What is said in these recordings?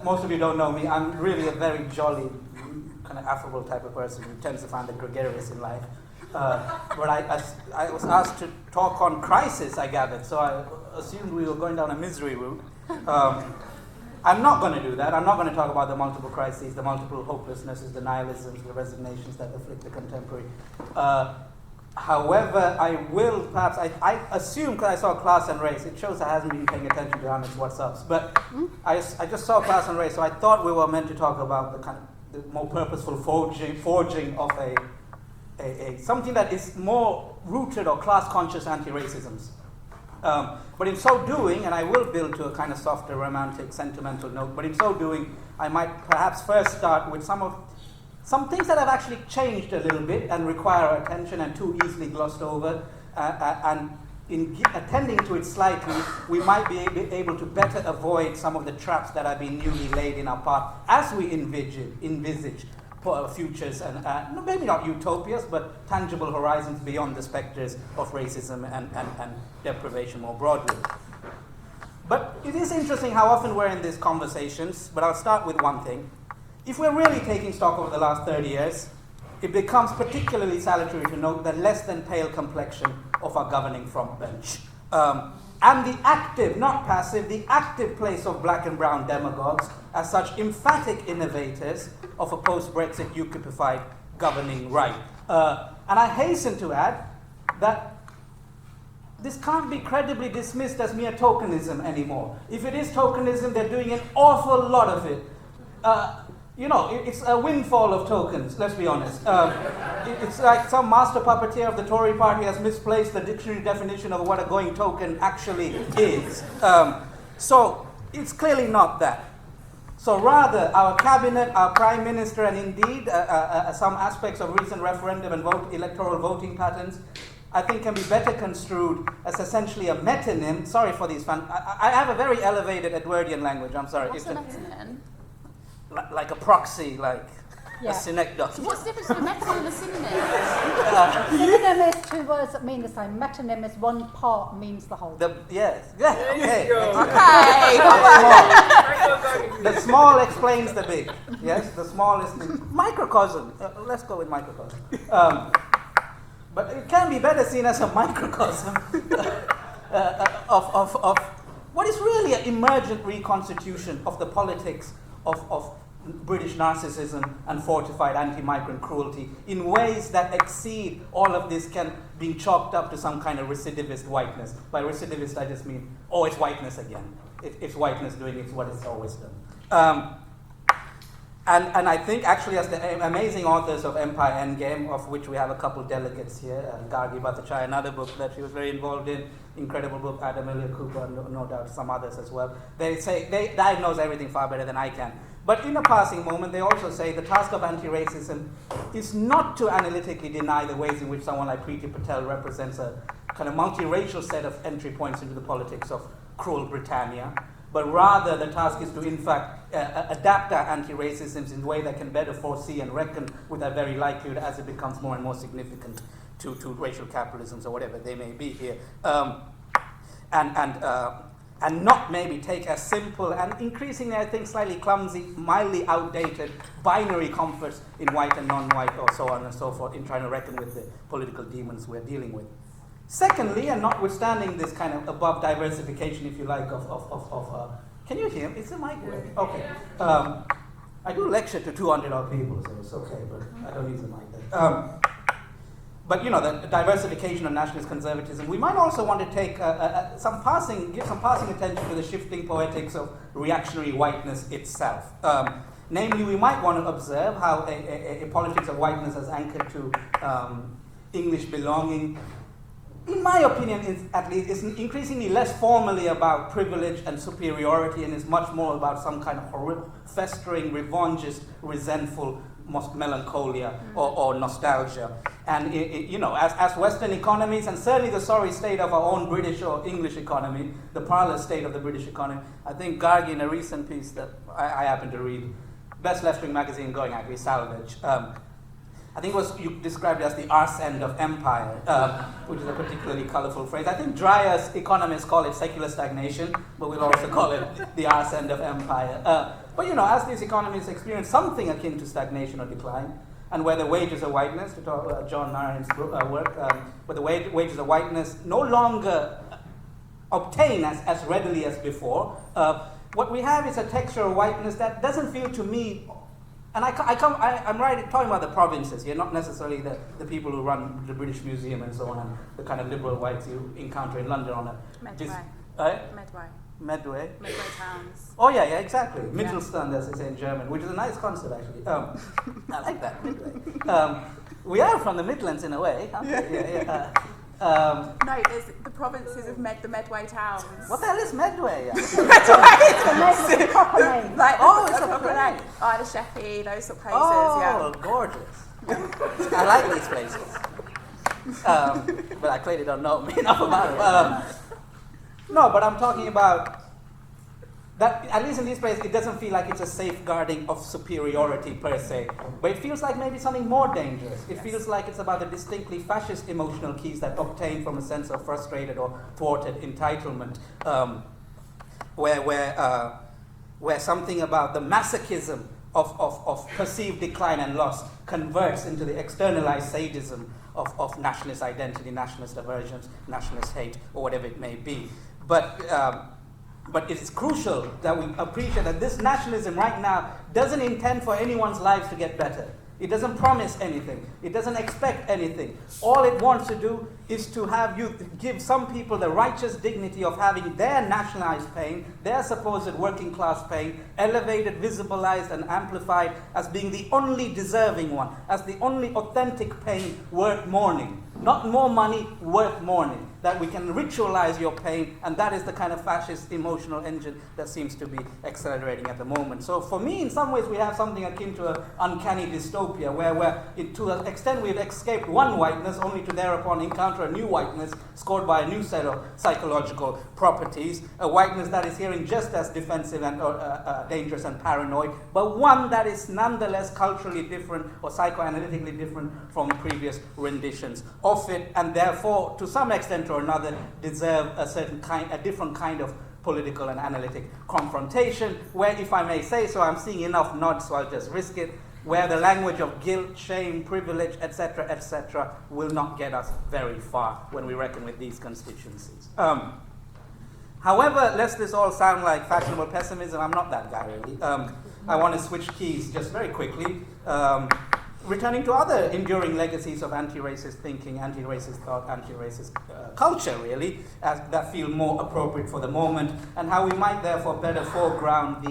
most of you don't know me. I'm really a very jolly, kind of affable type of person who tends to find the gregarious in life. But I was asked to talk on Crises, I gathered, so I assumed we were going down a misery route. I'm not going to do that. I'm not going to talk about the multiple crises, the multiple hopelessnesses, the nihilisms, the resignations that afflict the contemporary. However, I will perhaps, I assume, because I saw class and race, it shows I hasn't been paying attention to Ahmed's what's-ups, but I just saw class and race, so I thought we were meant to talk about the kind of the more purposeful forging of a something that is more rooted or class-conscious anti-racisms. But in so doing, and I will build to a kind of softer, romantic, sentimental note, but in so doing, I might perhaps first start with some things that have actually changed a little bit and require attention and too easily glossed over, and in attending to it slightly, we might be able to better avoid some of the traps that have been newly laid in our path as we envisage futures and maybe not utopias, but tangible horizons beyond the specters of racism and deprivation more broadly. But it is interesting how often we're in these conversations, but I'll start with one thing. If we're really taking stock over the last 30 years, it becomes particularly salutary to note the less than pale complexion of our governing front bench. And the active, not passive, the active place of black and brown demagogues as such emphatic innovators of a post-Brexit UKIPified governing right. And I hasten to add that this can't be credibly dismissed as mere tokenism anymore. If it is tokenism, they're doing an awful lot of it. It's a windfall of tokens, let's be honest. It's like some master puppeteer of the Tory party has misplaced the dictionary definition of what a going token actually is. So it's clearly not that. So rather, our cabinet, our prime minister, and indeed some aspects of recent referendum and electoral voting patterns, I think can be better construed as essentially a metonym. Sorry for these fans. I have a very elevated Edwardian language, I'm sorry. What's a metonym? Like a proxy, like a synecdoche. So what's the difference between a metonym and a synonym? Synonym is two words that mean the same. Metonym is one part means the whole. Okay. The small explains the big. Yes, the small is the microcosm. Let's go with microcosm. But it can be better seen as a microcosm of what is really an emergent reconstitution of the politics of British narcissism and fortified anti-migrant cruelty in ways that exceed all of this being chalked up to some kind of recidivist whiteness. By recidivist, I just mean, it's whiteness again. It's whiteness doing what it's always done. And I think actually as the amazing authors of Empire Endgame, of which we have a couple delegates here, Gargi Bhattacharyya, another book that she was very involved in, incredible book, Adam Elia Cooper, and no doubt some others as well. They say they diagnose everything far better than I can. But in a passing moment, they also say the task of anti-racism is not to analytically deny the ways in which someone like Priti Patel represents a kind of multiracial set of entry points into the politics of cruel Britannia, but rather the task is to, in fact, adapt our anti-racisms in a way that can better foresee and reckon with that very likelihood as it becomes more and more significant to racial capitalisms or whatever they may be here. And not maybe take a simple and increasingly, I think, slightly clumsy, mildly outdated binary comforts in white and non-white or so on and so forth in trying to reckon with the political demons we're dealing with. Secondly, and notwithstanding this kind of above diversification, if you like, of can you hear me? Is the mic working? Okay. I do lecture to 200 odd people, so it's okay, but I don't use the mic then. But the diversification of nationalist conservatism, we might also want to take give some passing attention to the shifting poetics of reactionary whiteness itself. Namely, we might want to observe how a politics of whiteness as anchored to English belonging, in my opinion, at least, is increasingly less formally about privilege and superiority and is much more about some kind of festering, revanchist, resentful melancholia or nostalgia. And as Western economies, and certainly the sorry state of our own British or English economy, the parlous state of the British economy, I think Gargi, in a recent piece that I happen to read, best left-wing magazine going, actually, Salvage, I think you described it as the arse end of empire, which is a particularly colorful phrase. I think Dreyer's economists call it secular stagnation, but we'll also call it the arse end of empire. But as these economists experience something akin to stagnation or decline, and where the wages of whiteness, to talk about John Nairn's work, where the wages of whiteness no longer obtain as readily as before, what we have is a texture of whiteness that doesn't feel to me, and I'm talking about the provinces here, not necessarily the people who run the British Museum and so on, and the kind of liberal whites you encounter in London on a... Medway towns. Oh yeah, exactly. Mittelstand, as they say in German, which is a nice concept actually. I like that, Midway. We are from the Midlands in a way, aren't we? Yeah. No, there's the provinces of the Medway towns. What the hell is Medway? It's a proper name. It's a proper name. Isle of Sheppey, those sort of places, Gorgeous. I like these places. But I clearly don't know enough about it. No, but I'm talking about that, at least in these places, it doesn't feel like it's a safeguarding of superiority per se, but it feels like maybe something more dangerous. It feels like it's about the distinctly fascist emotional keys that obtain from a sense of frustrated or thwarted entitlement, where something about the masochism of perceived decline and loss converts into the externalized sadism of nationalist identity, nationalist aversions, nationalist hate, or whatever it may be. But it is crucial that we appreciate that this nationalism right now doesn't intend for anyone's lives to get better. It doesn't promise anything. It doesn't expect anything. All it wants to do is to have you give some people the righteous dignity of having their nationalized pain, their supposed working class pain, elevated, visibilized, and amplified as being the only deserving one, as the only authentic pain worth mourning. Not more money, worth mourning. That we can ritualize your pain, and that is the kind of fascist emotional engine that seems to be accelerating at the moment. So for me, in some ways, we have something akin to an uncanny dystopia, where to an extent we've escaped one whiteness, only to thereupon encounter a new whiteness scored by a new set of psychological properties, a whiteness that is hearing just as defensive and dangerous and paranoid, but one that is nonetheless culturally different or psychoanalytically different from previous renditions of it, and therefore, to some extent or another, deserve a different kind of political and analytic confrontation, where, if I may say so, I'm seeing enough nods, so I'll just risk it, where the language of guilt, shame, privilege, etc., will not get us very far when we reckon with these constituencies. However, lest this all sound like fashionable pessimism, I'm not that guy really. I want to switch keys just very quickly. Returning to other enduring legacies of anti-racist thinking, anti-racist thought, anti-racist culture, really, that feel more appropriate for the moment, and how we might therefore better foreground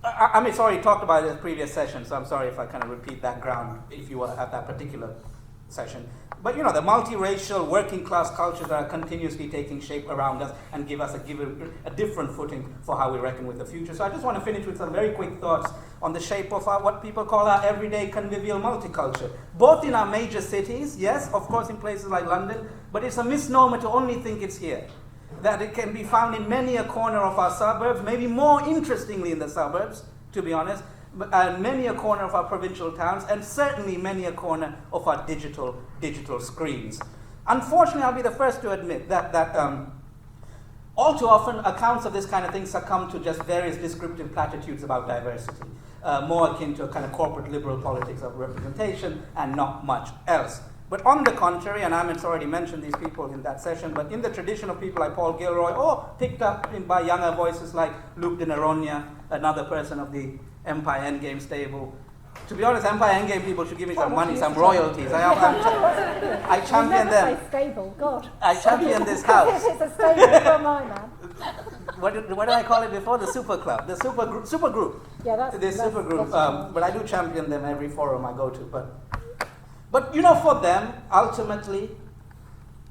I talked about it in the previous session, so I'm sorry if I kind of repeat that ground if you were at that particular session. But the multiracial working class cultures that are continuously taking shape around us and give us a different footing for how we reckon with the future. So I just want to finish with some very quick thoughts on the shape of what people call our everyday convivial multiculture. Both in our major cities, yes, of course in places like London, but it's a misnomer to only think it's here. That it can be found in many a corner of our suburbs, maybe more interestingly in the suburbs, to be honest, and many a corner of our provincial towns, and certainly many a corner of our digital screens. Unfortunately, I'll be the first to admit that all too often accounts of this kind of thing succumb to just various descriptive platitudes about diversity, more akin to a kind of corporate liberal politics of representation and not much else. But on the contrary, and Amit's already mentioned these people in that session, but in the tradition of people like Paul Gilroy, or picked up by younger voices like Luke de Noronha, another person of the Empire Endgame stable. To be honest, Empire Endgame people should give me some money, some royalties. I champion them. Say stable, God. I champion this house. It's a stable from my man. What did I call it before? The super club, the super group. Yeah, that's the super group. But I do champion them every forum I go to. But for them, ultimately,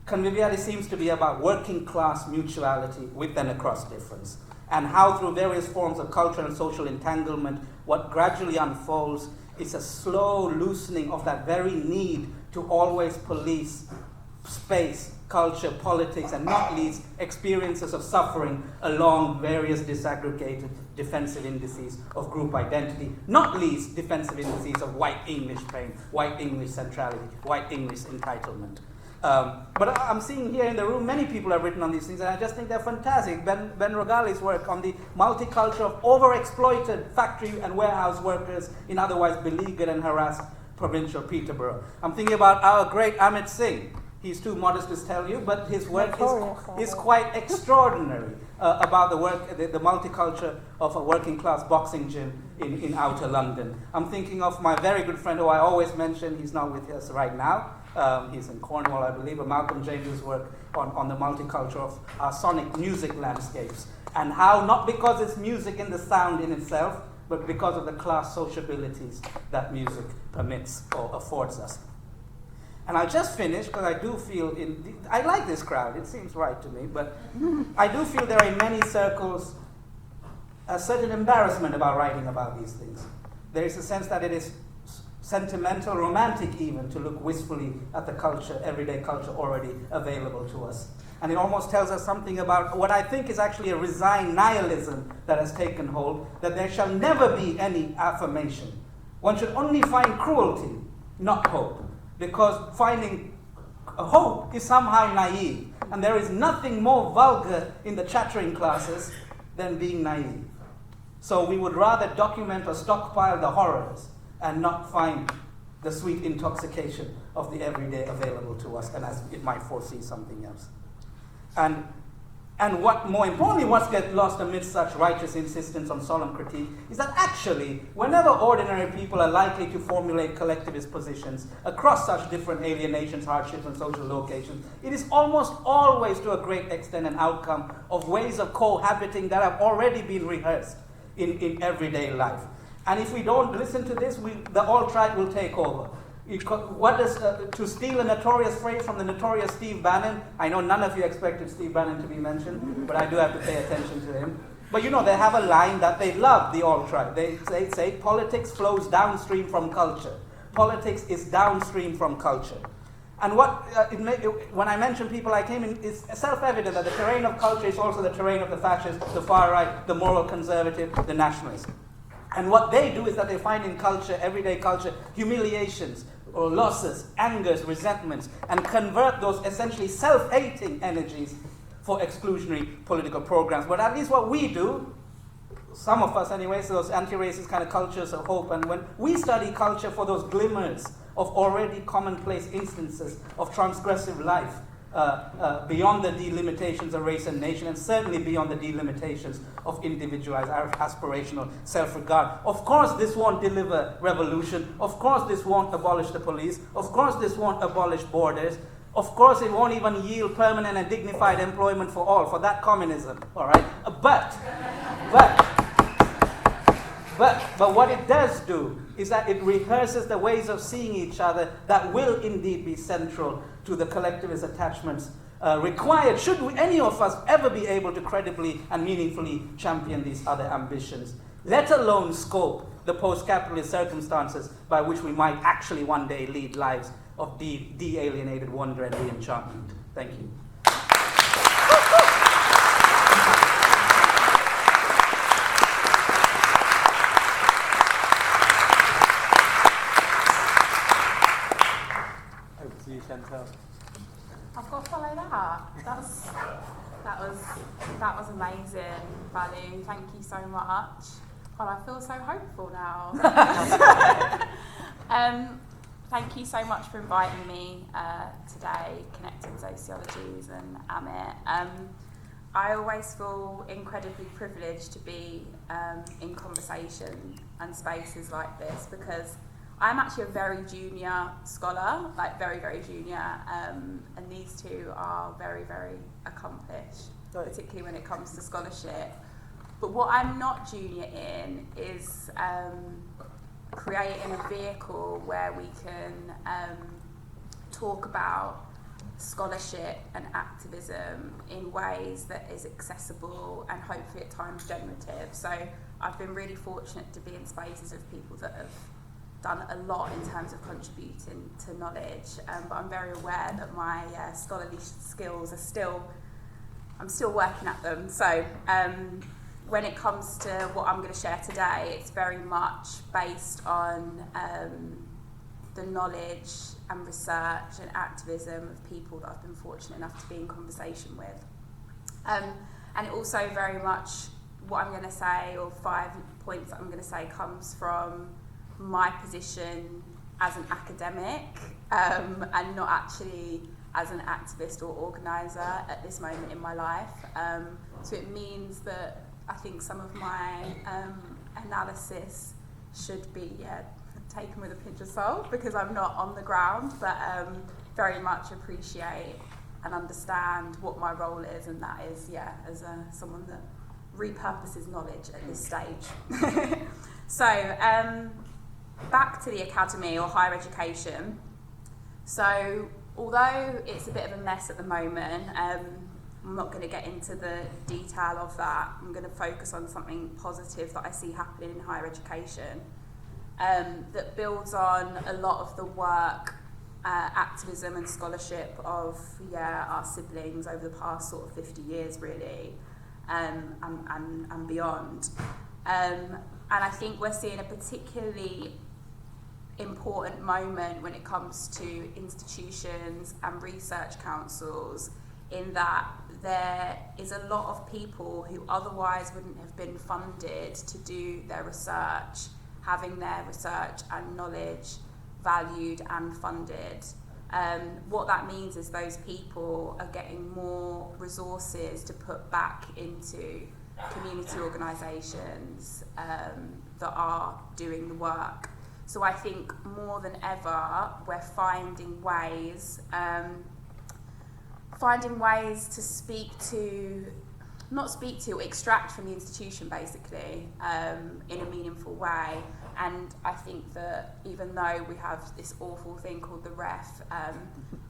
conviviality seems to be about working class mutuality with and across difference, and how through various forms of cultural and social entanglement, what gradually unfolds is a slow loosening of that very need to always police space, culture, politics, and not least experiences of suffering along various disaggregated defensive indices of group identity, not least defensive indices of white English pain, white English centrality, white English entitlement. But I'm seeing here in the room many people have written on these things, and I just think they're fantastic. Ben Rogali's work on the multiculture of overexploited factory and warehouse workers in otherwise beleaguered and harassed provincial Peterborough. I'm thinking about our great Amit Singh. He's too modest to tell you, but his work is quite extraordinary about the work, the multiculture of a working class boxing gym in outer London. I'm thinking of my very good friend who I always mention. He's not with us right now. He's in Cornwall, I believe, but Malcolm James's work on the multiculture of our sonic music landscapes, and how, not because it's music in the sound in itself, but because of the class sociabilities that music permits or affords us. And I'll just finish, because I do feel, I like this crowd, it seems right to me, but I do feel there are in many circles a certain embarrassment about writing about these things. There is a sense that it is sentimental, romantic even, to look wistfully at the culture, everyday culture already available to us. And it almost tells us something about what I think is actually a resigned nihilism that has taken hold, that there shall never be any affirmation. One should only find cruelty, not hope, because finding hope is somehow naive. And there is nothing more vulgar in the chattering classes than being naive. So we would rather document or stockpile the horrors and not find the sweet intoxication of the everyday available to us, and as it might foresee something else. And what, more importantly, what gets lost amidst such righteous insistence on solemn critique is that actually, whenever ordinary people are likely to formulate collectivist positions across such different alienations, hardships, and social locations, it is almost always, to a great extent, an outcome of ways of cohabiting that have already been rehearsed in everyday life. And if we don't listen to this, the alt-right will take over. To steal a notorious phrase from the notorious Steve Bannon, I know none of you expected Steve Bannon to be mentioned, but I do have to pay attention to him. But they have a line that they love, the alt-right. They say politics flows downstream from culture. Politics is downstream from culture. And when I mention people like him, it's self-evident that the terrain of culture is also the terrain of the fascist, the far right, the moral conservative, the nationalist. And what they do is that they find in culture, everyday culture, humiliations or losses, angers, resentments, and convert those essentially self-hating energies for exclusionary political programs. But at least what we do, some of us anyway, so those anti-racist kind of cultures of hope, and when we study culture for those glimmers of already commonplace instances of transgressive life, beyond the delimitations of race and nation, and certainly beyond the delimitations of individualized aspirational self-regard. Of course this won't deliver revolution. Of course this won't abolish the police. Of course this won't abolish borders. Of course it won't even yield permanent and dignified employment for all, for that communism, all right? But what it does do is that it rehearses the ways of seeing each other that will indeed be central to the collectivist attachments required, should any of us ever be able to credibly and meaningfully champion these other ambitions, let alone scope the post-capitalist circumstances by which we might actually one day lead lives of de-alienated wonder and re-enchantment. Thank you. Over to you, Chantelle. I've got to follow that. That was amazing, Vallu. Thank you so much. Well, I feel so hopeful now. Thank you so much for inviting me today, Connected Sociologies and Amit. I always feel incredibly privileged to be in conversation and spaces like this, because I'm actually a very junior scholar, like very, very junior, and these two are very, very accomplished, particularly when it comes to scholarship. But what I'm not junior in is creating a vehicle where we can talk about scholarship and activism in ways that is accessible and hopefully at times generative. So I've been really fortunate to be in spaces of people that have done a lot in terms of contributing to knowledge, but I'm very aware that my scholarly skills are I'm still working at them. So when it comes to what I'm going to share today, it's very much based on the knowledge and research and activism of people that I've been fortunate enough to be in conversation with. And it also very much what I'm going to say, or 5 points that I'm going to say, comes from my position as an academic and not actually as an activist or organiser at this moment in my life. So it means that I think some of my analysis should be taken with a pinch of salt, because I'm not on the ground, but very much appreciate and understand what my role is, and that is, as someone that repurposes knowledge at this stage. So, back to the academy or higher education. So, although it's a bit of a mess at the moment, I'm not going to get into the detail of that. I'm going to focus on something positive that I see happening in higher education, that builds on a lot of the work, activism and scholarship of our siblings over the past sort of 50 years really, and beyond. And I think we're seeing a particularly important moment when it comes to institutions and research councils, in that there is a lot of people who otherwise wouldn't have been funded to do their research, having their research and knowledge valued and funded. What that means is those people are getting more resources to put back into community organisations that are doing the work. So I think more than ever we're finding ways to extract from the institution basically in a meaningful way. And I think that even though we have this awful thing called the ref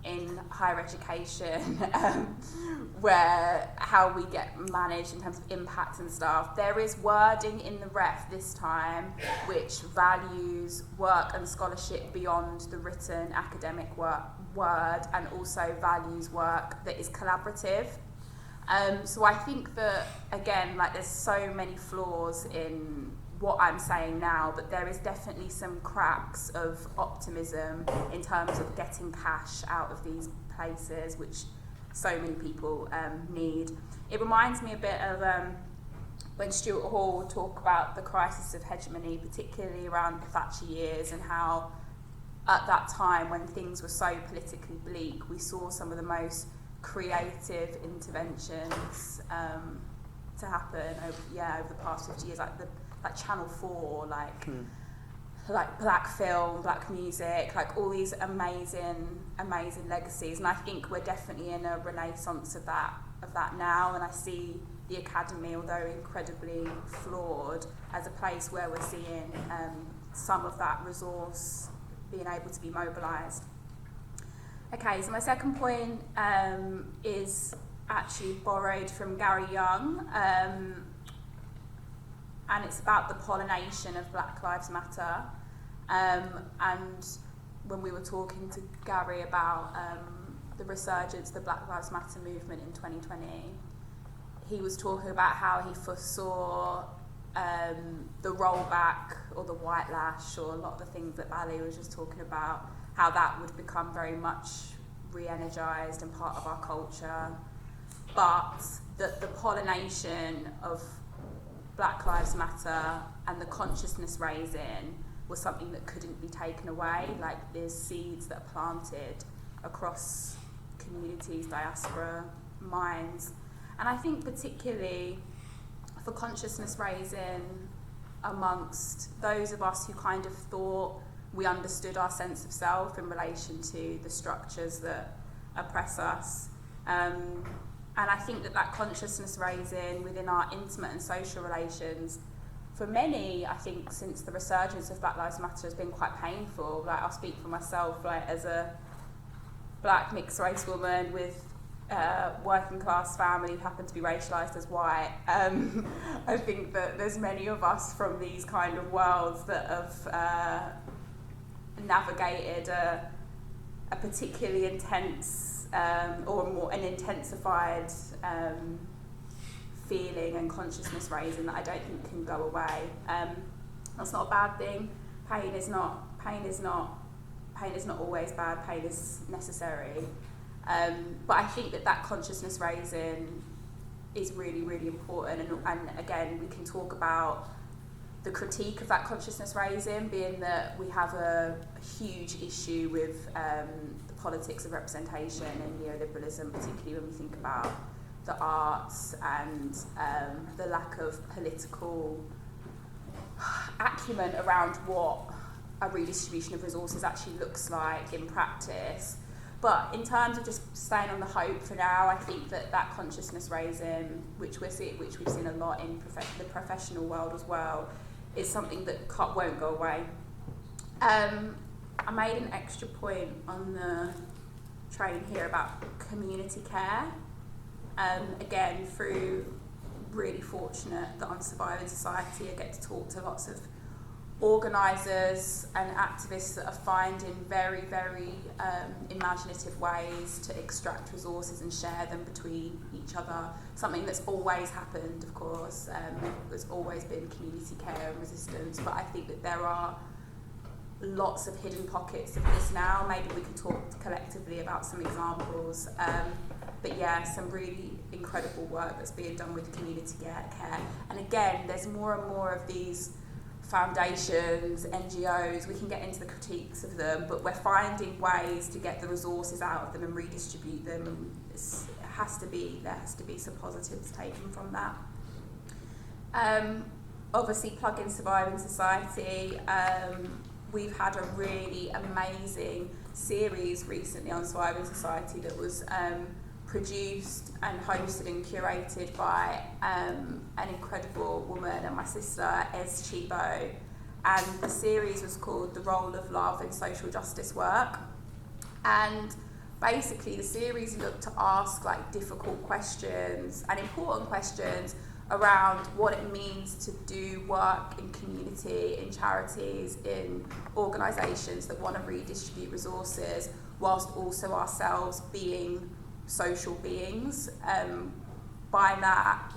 in higher education, where how we get managed in terms of impact and stuff, there is wording in the ref this time which values work and scholarship beyond the written academic word, and also values work that is collaborative. So I think that, again, like, there's so many flaws in what I'm saying now, but there is definitely some cracks of optimism in terms of getting cash out of these places, which so many people need. It reminds me a bit of when Stuart Hall would talk about the crisis of hegemony, particularly around the Thatcher years, and how at that time when things were so politically bleak, we saw some of the most creative interventions to happen over the past 50 years, like Channel 4, like black film, black music, like all these amazing legacies. And I think we're definitely in a renaissance of that now, and I see the academy, although incredibly flawed, as a place where we're seeing some of that resource being able to be mobilised. Okay, so my second point is actually borrowed from Gary Young, and it's about the pollination of Black Lives Matter. And when we were talking to Gary about the resurgence of the Black Lives Matter movement in 2020, he was talking about how he foresaw the rollback or the white lash, or a lot of the things that Ali was just talking about, how that would become very much re-energised and part of our culture, but that the pollination of Black Lives Matter and the consciousness raising was something that couldn't be taken away. Like, there's seeds that are planted across communities, diaspora, minds. And I think particularly for consciousness raising amongst those of us who kind of thought we understood our sense of self in relation to the structures that oppress us. And I think that consciousness raising within our intimate and social relations, for many, I think since the resurgence of Black Lives Matter, has been quite painful. Like, I'll speak for myself, like, as a black mixed race woman with working class family who happen to be racialised as white. I think that there's many of us from these kind of worlds that have navigated a particularly intense or an intensified feeling and consciousness raising that I don't think can go away. That's not a bad thing. Pain is not always bad. Pain is necessary. But I think that consciousness raising is really, really important. And again, we can talk about the critique of that consciousness raising, being that we have a huge issue with the politics of representation and neoliberalism, particularly when we think about the arts and the lack of political acumen around what a redistribution of resources actually looks like in practice. But in terms of just staying on the hope for now, I think that consciousness raising, which we've seen a lot in the professional world as well, is something that won't go away. I made an extra point on the train here about community care. Again, through really fortunate that I'm Surviving Society, I get to talk to lots of organisers and activists that are finding very, very imaginative ways to extract resources and share them between each other. Something that's always happened, of course. There's always been community care and resistance, but I think that there are lots of hidden pockets of this now. Maybe we can talk collectively about some examples. But yeah, some really incredible work that's being done with community care. And again, there's more and more of these foundations, NGOs, we can get into the critiques of them, but we're finding ways to get the resources out of them and redistribute them, and there has to be some positives taken from that. Obviously, plug in Surviving Society. We've had a really amazing series recently on Surviving Society that was produced and hosted and curated by an incredible woman and my sister, Ez Chibo. And the series was called The Role of Love in Social Justice Work. And basically the series looked to ask like difficult questions and important questions around what it means to do work in community, in charities, in organisations that want to redistribute resources, whilst also ourselves being social beings. By that,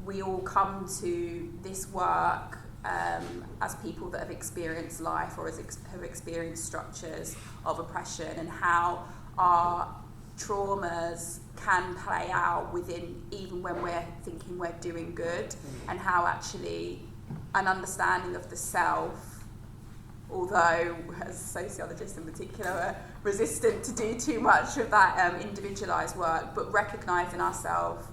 we all come to this work as people that have experienced life or have experienced structures of oppression, and how our traumas can play out within, even when we're thinking we're doing good, and how actually an understanding of the self, although as sociologists in particular are resistant to do too much of that individualised work, but recognising ourselves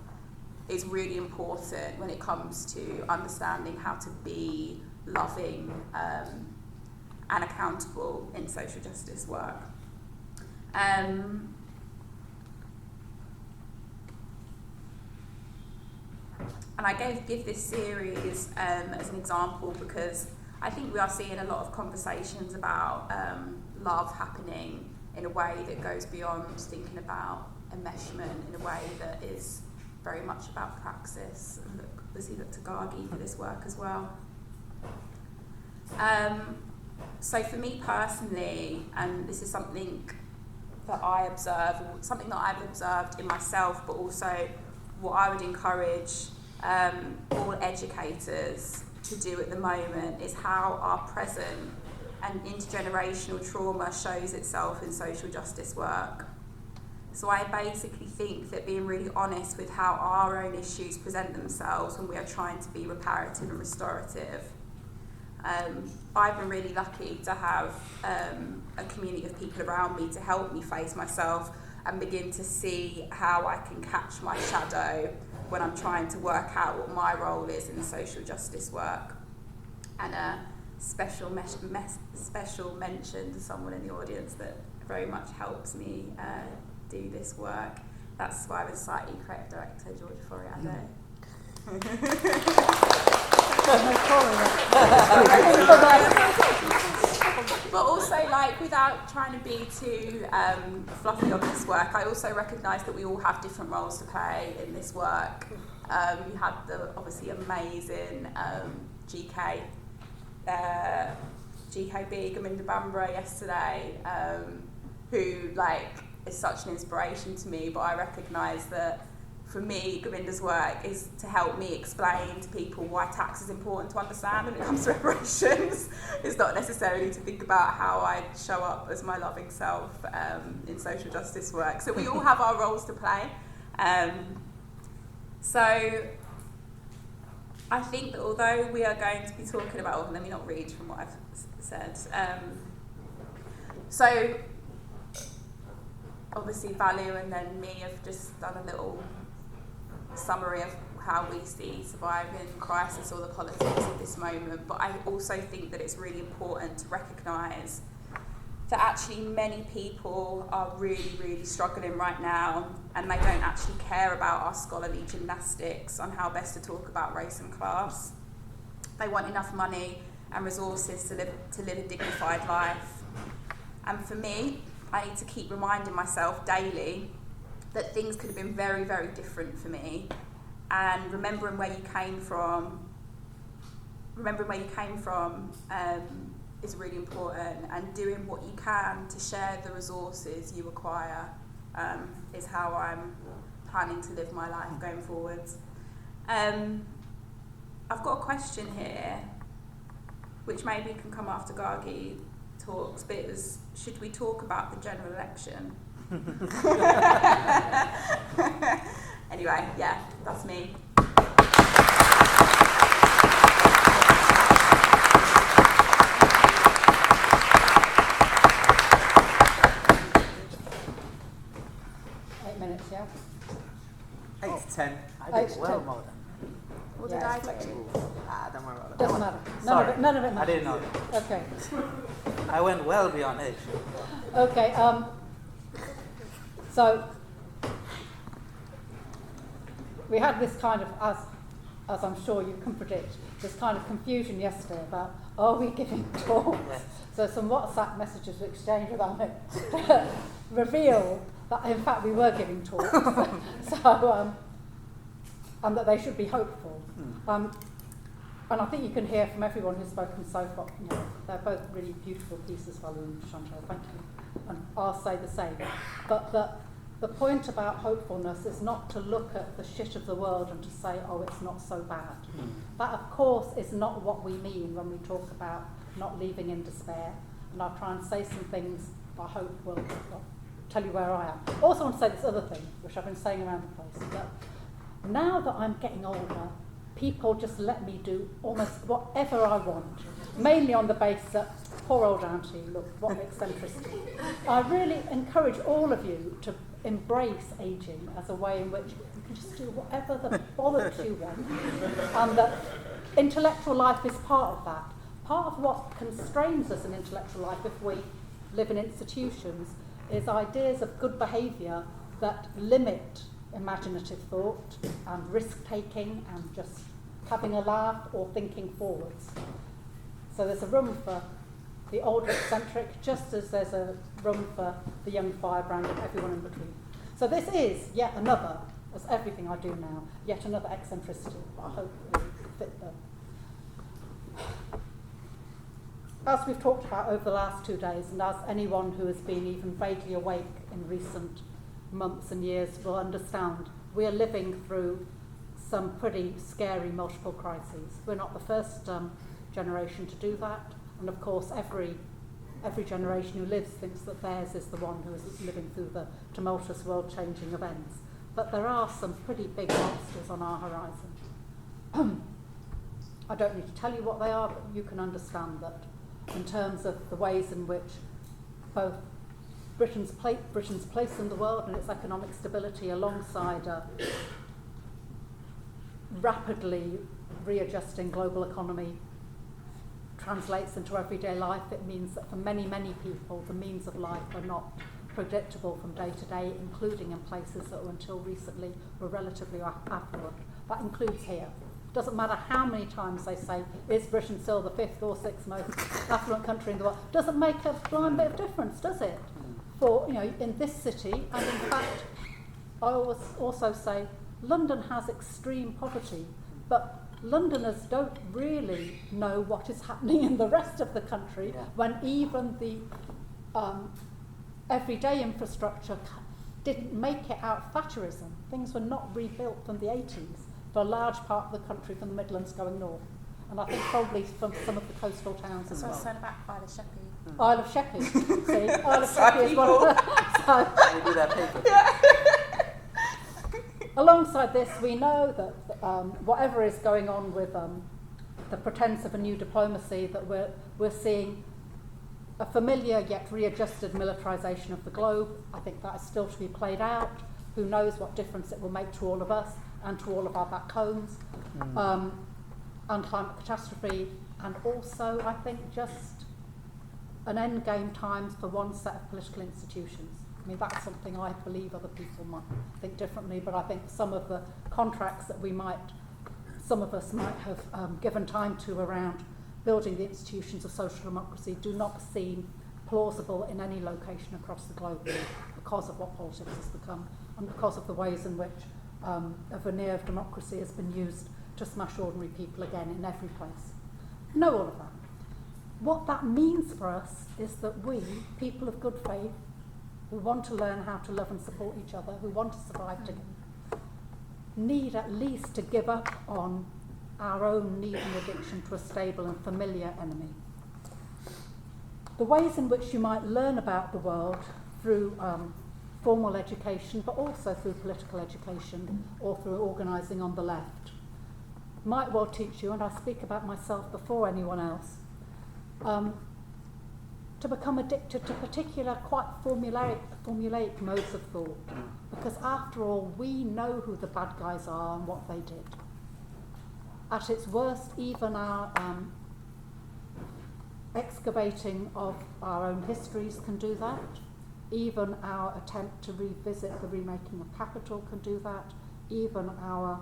is really important when it comes to understanding how to be loving and accountable in social justice work. And I give this series as an example because I think we are seeing a lot of conversations about love happening in a way that goes beyond thinking about enmeshment, in a way that is very much about praxis. And obviously look to Gargi for this work as well. So for me personally, and this is something that I observe, or something that I've observed in myself, but also what I would encourage all educators to do at the moment, is how our present and intergenerational trauma shows itself in social justice work. So I basically think that being really honest with how our own issues present themselves when we are trying to be reparative and restorative. I've been really lucky to have a community of people around me to help me face myself and begin to see how I can catch my shadow when I'm trying to work out what my role is in social justice work. And a special mention to someone in the audience that very much helps me do this work. That's Surviving Society Creative Director Georgia Foriado. But also, like, without trying to be too fluffy on this work, I also recognise that we all have different roles to play in this work. You had the obviously amazing GK GKB, Gominda Bambra, yesterday, who is such an inspiration to me, but I recognise that for me, Gominda's work is to help me explain to people why tax is important to understand when it comes to reparations. It's not necessarily to think about how I show up as my loving self in social justice work. So we all have our roles to play. So I think that although we are going to be talking about, let me not read from what I've said. So obviously Valluvan and then me have just done a little summary of how we see surviving crisis or the politics of this moment, but I also think that it's really important to recognise that actually many people are really, really struggling right now, and they don't actually care about our scholarly gymnastics on how best to talk about race and class. They want enough money and resources to live a dignified life. And for me, I need to keep reminding myself daily that things could have been very, very different for me, and remembering where you came from is really important, and doing what you can to share the resources you acquire is how I'm planning to live my life going forwards. I've got a question here, which maybe can come after Gargi talks, but it was, should we talk about the general election? Anyway, yeah, that's me. Yeah. 8 to 10. I Eight did to well 10. more than What Yeah, did I it's do? don't worry about it. Doesn't matter. Sorry. None of it I matters. didn't know. Okay. I went well beyond age. Okay. So we had this kind of, as I'm sure you can predict, this kind of confusion yesterday about, are we giving talks? Yes. So some WhatsApp messages were exchanged about it to reveal that in fact we were giving talks. So and that they should be hopeful. And I think you can hear from everyone who's spoken so far, they're both really beautiful pieces, Valluvan and Chantelle, thank you. And I'll say the same. But the point about hopefulness is not to look at the shit of the world and to say, oh, it's not so bad. That, of course, is not what we mean when we talk about not leaving in despair. And I'll try and say some things I hope will tell you where I am. I also want to say this other thing, which I've been saying around the place, that now that I'm getting older, people just let me do almost whatever I want, mainly on the basis that, poor old auntie, look, what eccentricity. I really encourage all of you to embrace ageing as a way in which you can just do whatever the bollocks you want, and that intellectual life is part of that. Part of what constrains us in intellectual life, if we live in institutions, is ideas of good behaviour that limit imaginative thought and risk-taking and just having a laugh or thinking forwards. So there's a room for the older eccentric, just as there's a room for the young firebrand and everyone in between. So this is yet another, as everything I do now, yet another eccentricity. I hope it will fit them. As we've talked about over the last 2 days, and as anyone who has been even vaguely awake in recent months and years will understand, we are living through some pretty scary multiple crises. We're not the first generation to do that, and of course every generation who lives thinks that theirs is the one who is living through the tumultuous world-changing events. But there are some pretty big monsters on our horizon. I don't need to tell you what they are, but you can understand that in terms of the ways in which both Britain's place in the world and its economic stability, alongside a rapidly readjusting global economy, translates into everyday life. It means that for many, many people, the means of life are not predictable from day to day, including in places that until recently were relatively affluent. That includes here. It doesn't matter how many times they say, is Britain still the 5th or 6th most affluent country in the world? Doesn't make a blind bit of difference, does it? For, in this city, and in fact, I always also say, London has extreme poverty, but Londoners don't really know what is happening in the rest of the country when even the everyday infrastructure didn't make it out Thatcherism. Things were not rebuilt from the 80s for a large part of the country, from the Midlands going north. And I think probably from some of the coastal towns as well. So it's back by the Sheppey. Isle of Sheppey. See, Isle of Sheppey is one of the... They do that paper. Alongside this, we know that whatever is going on with the pretense of a new diplomacy, that we're seeing a familiar yet readjusted militarisation of the globe. I think that is still to be played out. Who knows what difference it will make to all of us and to all of our back homes. And climate catastrophe, and also, I think, just an end game times for one set of political institutions. I mean, that's something I believe other people might think differently, but I think some of the contracts that some of us might have given time to around building the institutions of social democracy do not seem plausible in any location across the globe because of what politics has become and because of the ways in which a veneer of democracy has been used to smash ordinary people again in every place. Know all of that. What that means for us is that we, people of good faith, who want to learn how to love and support each other, who want to survive together, need at least to give up on our own need and addiction to a stable and familiar enemy. The ways in which you might learn about the world through formal education, but also through political education or through organising on the left, might well teach you, and I speak about myself before anyone else, to become addicted to particular, quite formulaic modes of thought. Because after all, we know who the bad guys are and what they did. At its worst, even our excavating of our own histories can do that. Even our attempt to revisit the remaking of capital can do that. Even our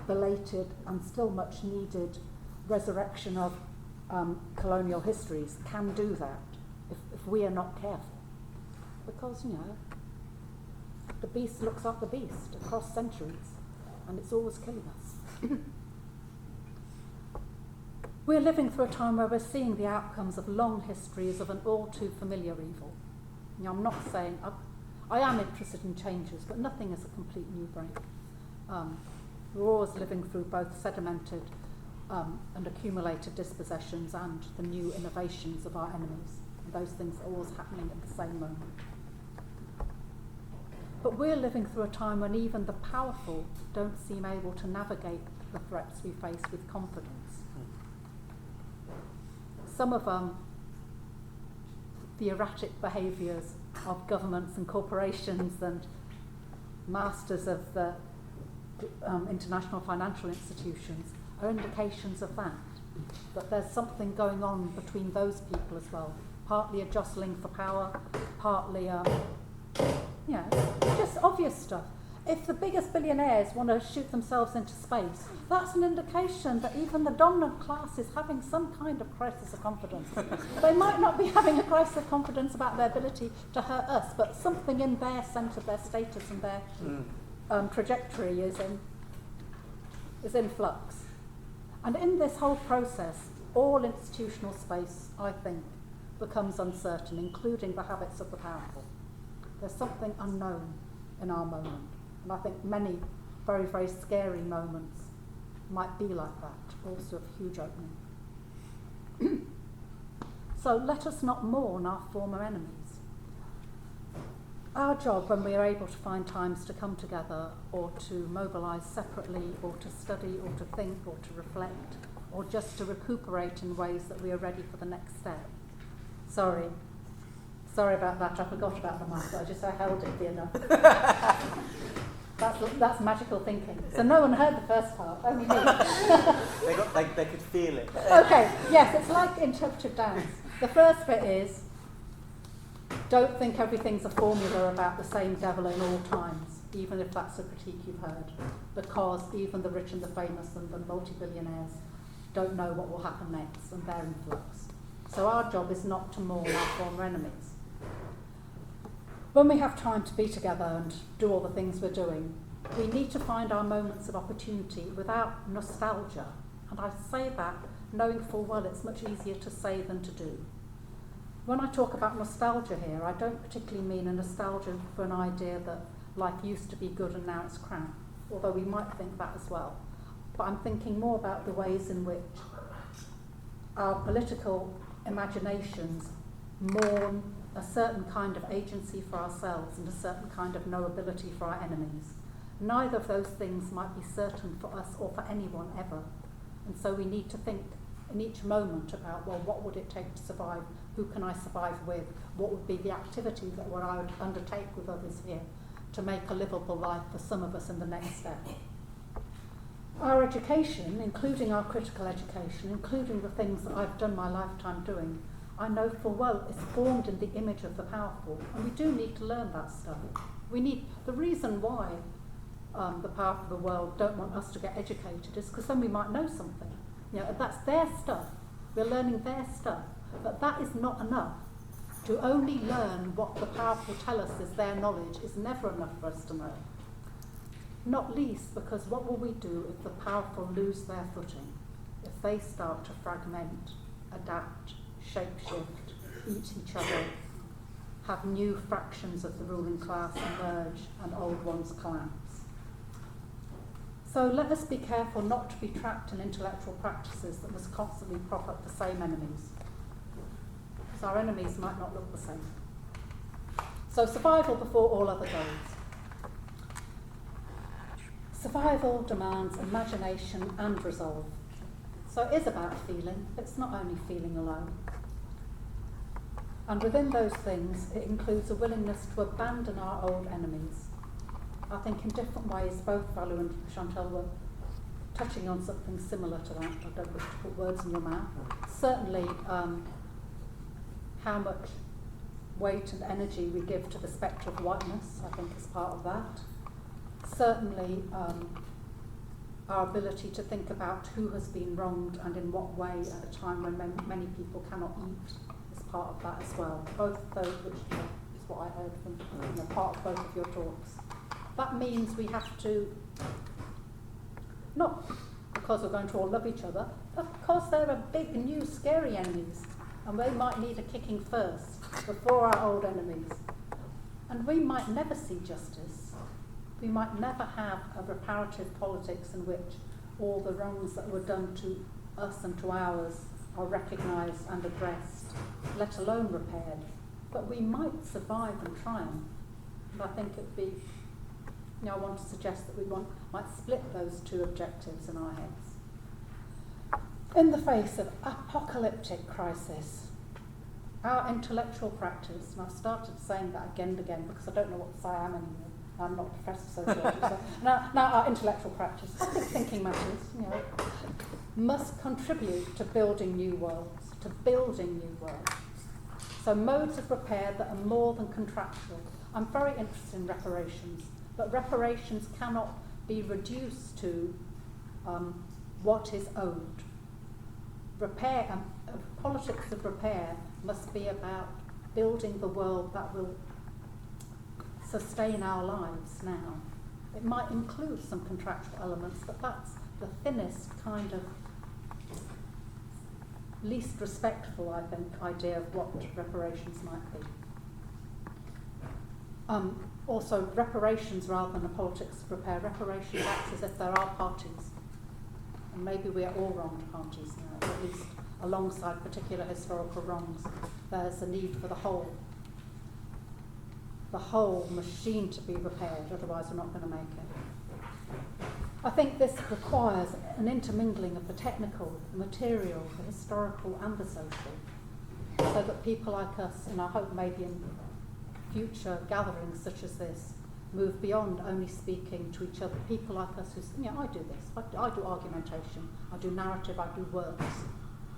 belated and still much needed resurrection of colonial histories can do that if we are not careful. Because, the beast looks like the beast across centuries and it's always killing us. We're living through a time where we're seeing the outcomes of long histories of an all too familiar evil. I'm not saying, I am interested in changes, but nothing is a complete new break. We're always living through both sedimented and accumulated dispossessions and the new innovations of our enemies. And those things are always happening at the same moment. But we're living through a time when even the powerful don't seem able to navigate the threats we face with confidence. Some of the erratic behaviours of governments and corporations and masters of the international financial institutions are indications of that there's something going on between those people as well, partly a jostling for power, partly just obvious stuff. If the biggest billionaires want to shoot themselves into space, that's an indication that even the dominant class is having some kind of crisis of confidence. They might not be having a crisis of confidence about their ability to hurt us, but something in their sense of their status and their trajectory is in flux. And in this whole process, all institutional space, I think, becomes uncertain, including the habits of the powerful. There's something unknown in our moment. And I think many very, very scary moments might be like that, also of huge opening. So let us not mourn our former enemies. Our job, when we are able to find times to come together or to mobilise separately or to study or to think or to reflect or just to recuperate in ways that we are ready for the next step. Sorry about that, I forgot about the mic, but I held it enough. That's magical thinking. So no one heard the first part, only me. They could feel it. Okay, yes, it's like interpretive dance. The first bit is, don't think everything's a formula about the same devil in all times, even if that's a critique you've heard, because even the rich and the famous and the multi-billionaires don't know what will happen next, and they're in flux. So our job is not to mourn our former enemies. When we have time to be together and do all the things we're doing, we need to find our moments of opportunity without nostalgia. And I say that knowing full well it's much easier to say than to do. When I talk about nostalgia here, I don't particularly mean a nostalgia for an idea that life used to be good and now it's crap, although we might think that as well. But I'm thinking more about the ways in which our political imaginations mourn a certain kind of agency for ourselves and a certain kind of knowability for our enemies. Neither of those things might be certain for us or for anyone ever. And so we need to think in each moment about, well, what would it take to survive? Who can I survive with? What would be the activity that I would undertake with others here to make a livable life for some of us in the next step? Our education, including our critical education, including the things that I've done my lifetime doing, I know full well is formed in the image of the powerful, and we do need to learn that stuff. The reason why the powerful of the world don't want us to get educated is because then we might know something. That's their stuff. We're learning their stuff. But that is not enough. To only learn what the powerful tell us is their knowledge is never enough for us to know. Not least because what will we do if the powerful lose their footing? If they start to fragment, adapt, shapeshift, eat each other, have new fractions of the ruling class emerge and old ones collapse. So let us be careful not to be trapped in intellectual practices that must constantly prop up the same enemies. Because our enemies might not look the same. So survival before all other goals. Survival demands imagination and resolve. So it is about feeling, but it's not only feeling alone. And within those things, it includes a willingness to abandon our old enemies. I think in different ways, both Valluvan and Chantelle were touching on something similar to that. I don't wish to put words in your mouth. Certainly, how much weight and energy we give to the spectre of whiteness, I think, is part of that. Certainly, our ability to think about who has been wronged and in what way at a time when many people cannot eat is part of that as well. Both those, which is what I heard from part of both of your talks. That means we have to, not because we're going to all love each other, but because there are big, new, scary enemies, and they might need a kicking first before our old enemies. And we might never see justice. We might never have a reparative politics in which all the wrongs that were done to us and to ours are recognised and addressed, let alone repaired. But we might survive and triumph. And I think it would be, I want to suggest that we might split those two objectives in our heads. In the face of apocalyptic crisis, our intellectual practice, and I've started saying that again and again because I don't know what to say I am anymore. I'm not a professor of sociology, so now our intellectual practice, I think thinking matters, must contribute to building new worlds, So modes of repair that are more than contractual. I'm very interested in reparations, but reparations cannot be reduced to what is owed. Repair and politics of repair must be about building the world that will sustain our lives now. It might include some contractual elements, but that's the thinnest kind of least respectful, I think, idea of what reparations might be. Also, reparations rather than a politics of repair, reparations acts as if there are parties. And maybe we are all wronged parties now, or at least alongside particular historical wrongs. There's a need for the whole machine to be repaired, otherwise we're not going to make it. I think this requires an intermingling of the technical, the material, the historical and the social, so that people like us, and I hope maybe in future gatherings such as this, move beyond only speaking to each other. People like us who, I do this, I do argumentation, I do narrative, I do works.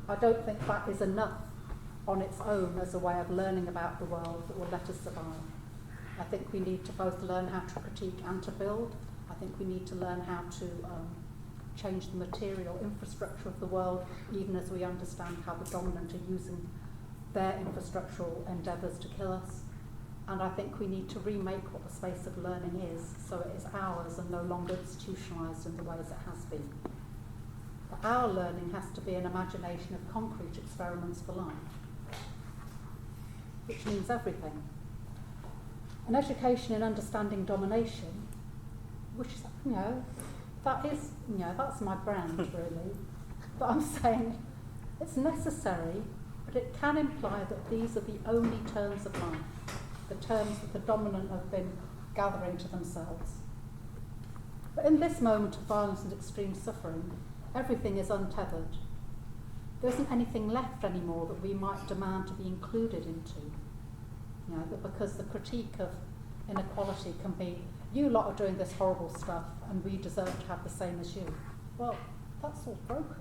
I don't think that is enough on its own as a way of learning about the world that will let us survive. I think we need to both learn how to critique and to build. I think we need to learn how to change the material infrastructure of the world, even as we understand how the dominant are using their infrastructural endeavours to kill us. And I think we need to remake what the space of learning is, so it is ours and no longer institutionalised in the ways it has been. But our learning has to be an imagination of concrete experiments for life, which means everything. An education in understanding domination, which is, that's my brand really. But I'm saying it's necessary, but it can imply that these are the only terms of life, the terms that the dominant have been gathering to themselves. But in this moment of violence and extreme suffering, everything is untethered. There isn't anything left anymore that we might demand to be included into. That because the critique of inequality can be, you lot are doing this horrible stuff and we deserve to have the same as you. Well, that's all broken.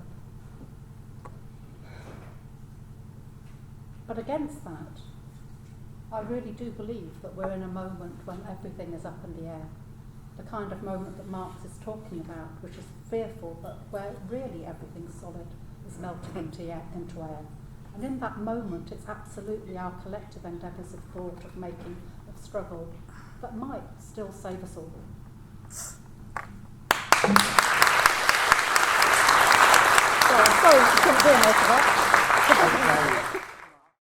But against that, I really do believe that we're in a moment when everything is up in the air. The kind of moment that Marx is talking about, which is fearful, but where really everything solid is melting into air. And in that moment, it's absolutely our collective endeavours of thought, of making, of struggle, that might still save us all. Sorry, I couldn't do most of that.